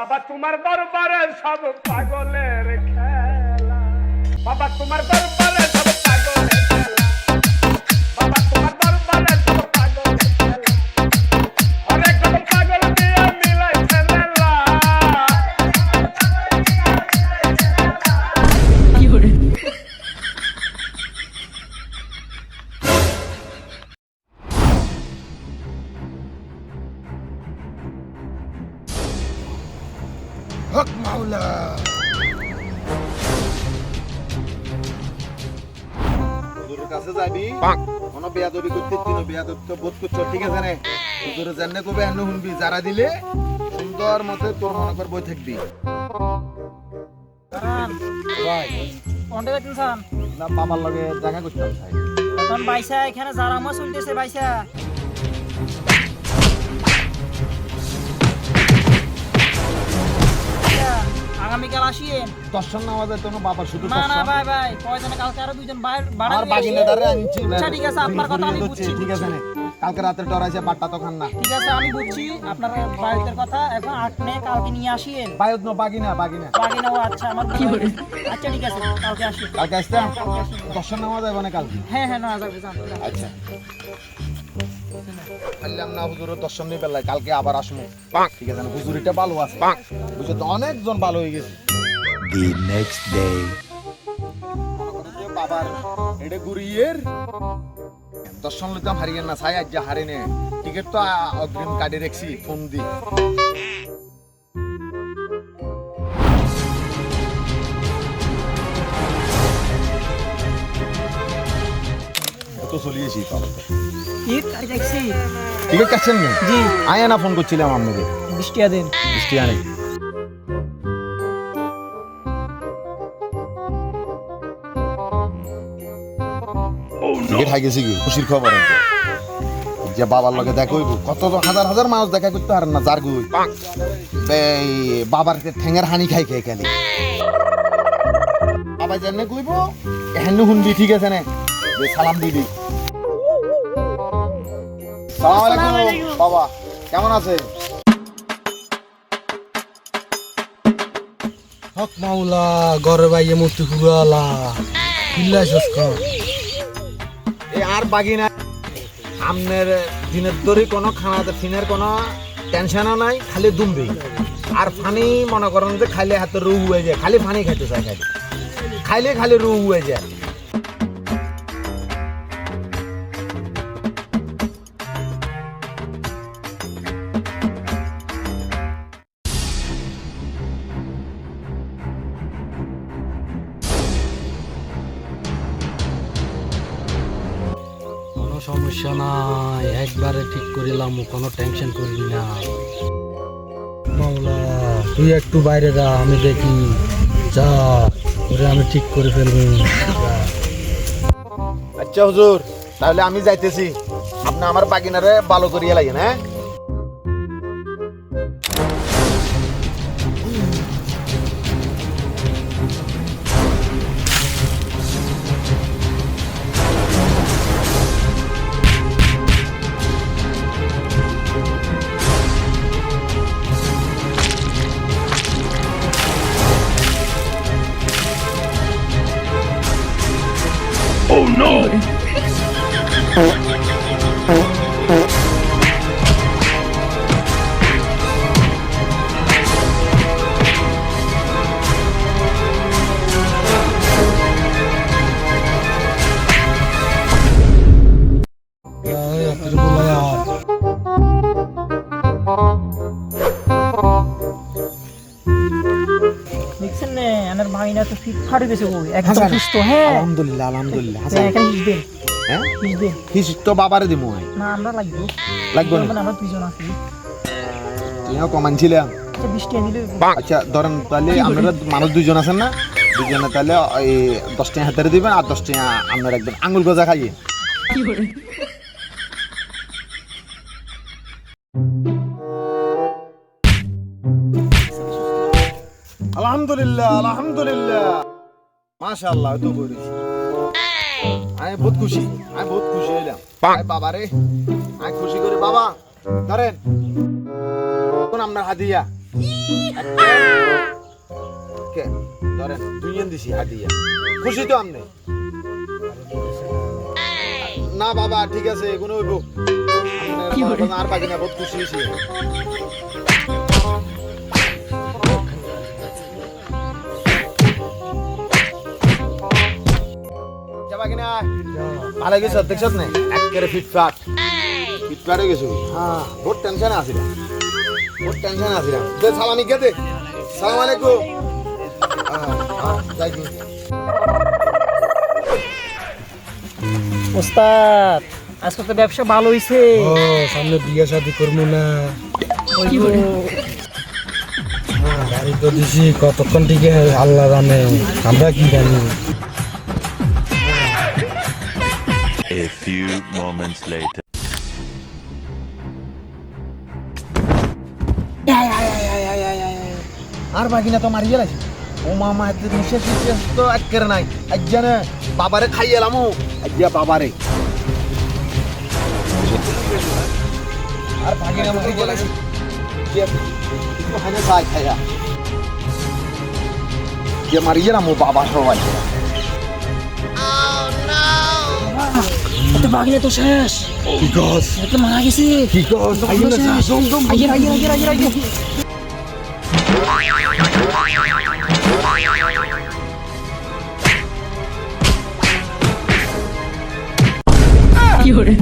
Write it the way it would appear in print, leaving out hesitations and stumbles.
বাবা তোমার দরবারে সব পাগলের খেলা, বাবা তোমার দরবারে সব পাগলের খেলা, বাবা তোমার দরবারে সব পাগলের খেলা, অনেক রকম পাগল দিয়ে মিলাইছে মেলা। হক মাওলা হুজুরের কাছে যাবি কোনো বেয়াদবি করতে তিন বেয়াদবি বোধ করছ ঠিক আছে না হুজুরে জাননে কবে এনে শুনবি যারা দিলে সুন্দর মতে তোর মনে কর বই থাকবি ভাই কোনটা বেতনছান না বাবার লগে দেখা করতাম ভাই এখন বাইসা এখানে যারা আমার চলতেছে বাইসা আগামীকাল আসিয়েন দর্শন নামাজের জন্য বাবা শুধু না না ভাই ভাই কয়জনে কালকে আরো দুইজন বাড়া আমার বাগিনাটারে আনছি আচ্ছা ঠিক আছে আপনার কথা আমি বুঝছি ঠিক আছে না কালকে রাতে ডরাইছে বাট্টা তো খান না ঠিক আছে আমি বুঝছি আপনার বাড়িতে কথা এখন আপনি কালকে নিয়ে আসিয়েন বায়ত ন বাগিনা বাগিনা বাকি নাও আচ্ছা আমার আচ্ছা ঠিক আছে কালকে আসি কালকে আসতে দর্শন নামাজ যাবে না কালকে হ্যাঁ হ্যাঁ না যাবে যান আচ্ছা বললাম না হুজুরের দর্শন নিয়ে পেলাই কালকে আবার আসবো ঠিক আছে না হুজুরিটা ভালো আছে বুঝছো তো অনেকজন ভালো হয়ে গেছে The next day. বাবার এটা গুরিয়ের দর্শন লইতাম হারিয়ে না চাই আজ হারিনে টিকিট তো অগ্রিম কাটে রেখছি ফোন দি তো চলিয়েছি ঠিক কাজ দেখছি টিকিট কাটছেন না জি আয়া না ফোন করছিলাম আপনাকে বৃষ্টি দিন বৃষ্টি আনে টিকিট হাই গেছি কি খুশির খবর আছে যে বাবার লগে দেখা হইব কত হাজার হাজার মানুষ দেখা করতে পারেন না যার গুই এই বাবার ঠ্যাঙের হানি খাই খাই খালি বাবা জানে কইব এহেন শুনবি ঠিক আছে না সালাম দিবি সালাম আলাইকুম বাবা কেমন আছে হক মাওলা ঘরে বাইয়ে মূর্তি ফুরালা কিল্লাইছস কর এই আর বাগি না আমনের দিনের ধরে কোনো খানাতে ফিনের কোনো টেনশনও নাই খালি দুমবি আর ফানি মনে করেন যে খাইলে হাতে রু হয়ে যায় খালি ফানি খাইতে চাই খালি খাইলে খালি রু হয়ে যায় কোনো সমস্যা নাই একবারে ঠিক করিলাম কোনো টেনশন করবি না মাওলা তুই একটু বাইরে যা আমি দেখি যা ওরে আমি ঠিক করে ফেলবো আচ্ছা হুজুর তাহলে আমি যাইতেছি আপনি আমার বাগিনারে ভালো করিয়ে লাগেন হ্যাঁ দেখছেন না আমার ভাইনা তো ফিট ফাড়ে গেছে ওই একদম সুস্থ হ্যাঁ আলহামদুলিল্লাহ আলহামদুলিল্লাহ হ্যাঁ, এখানে হিস দেন হ্যাঁ হিস দেন হিস তো বাবারে দিমু আই না আমরা লাগবো লাগবো না আমরা দুইজন আছি তুইও কমানছিলাম আচ্ছা বৃষ্টি আনিলে আচ্ছা ধরেন তাহলে আপনারা মানুষ দুইজন আছেন না দুইজনে তাহলে এই 10 টাকা হাতে দিবেন আর 10 টাকা আপনারা একদম আঙুল গজা খাইয়ে আলহামদুলিল্লাহ আলহামদুলিল্লাহ মাশাআল্লাহ তো করেছি আমি বহুত খুশি হইলাম বাবারে আমি খুশি করে বাবা ধরেন কোন আপনার হাদিয়া কে ধরেন 2 yen দিছি হাদিয়া খুশি তো আমনে না বাবা ঠিক আছে এগুলো হইব আর বাকি না বহুত খুশি হইছি যাবা কিনা ভালো গেছ দেখছত না একেবারে ফিটফাট ফিটফাট হয়ে গেছো হ্যাঁ বহুত টেনশন আছিল বহুত টেনশন আছিল দে সালামি কে দে সালাম আলাইকুম যাই ওস্তাদ আজকে তো ব্যবসা ভালো হইছে ও সামনে বিয়ে শাদি করবো না গাড়ি তো দিছি কতক্ষণ থেকে আল্লাহ জানে আমরা কি জানি A few moments later. আর বাকি না তো মারি গেলাছি ও মামা এত নিঃশ্বাস নিঃশ্বাস তো একেবারে নাই আজ জানে বাবারে খাই এলাম আজ্ঞা বাবারে আর বাকি না মারি গেলাছি ওখানে খাই খাইয়া যে মারি গেলাম ও বাবা সবাই তো বাগিনা তো শেষ কি কস তো মারা গেছে কি কস আইয়ে না জম জম আগে কি হরে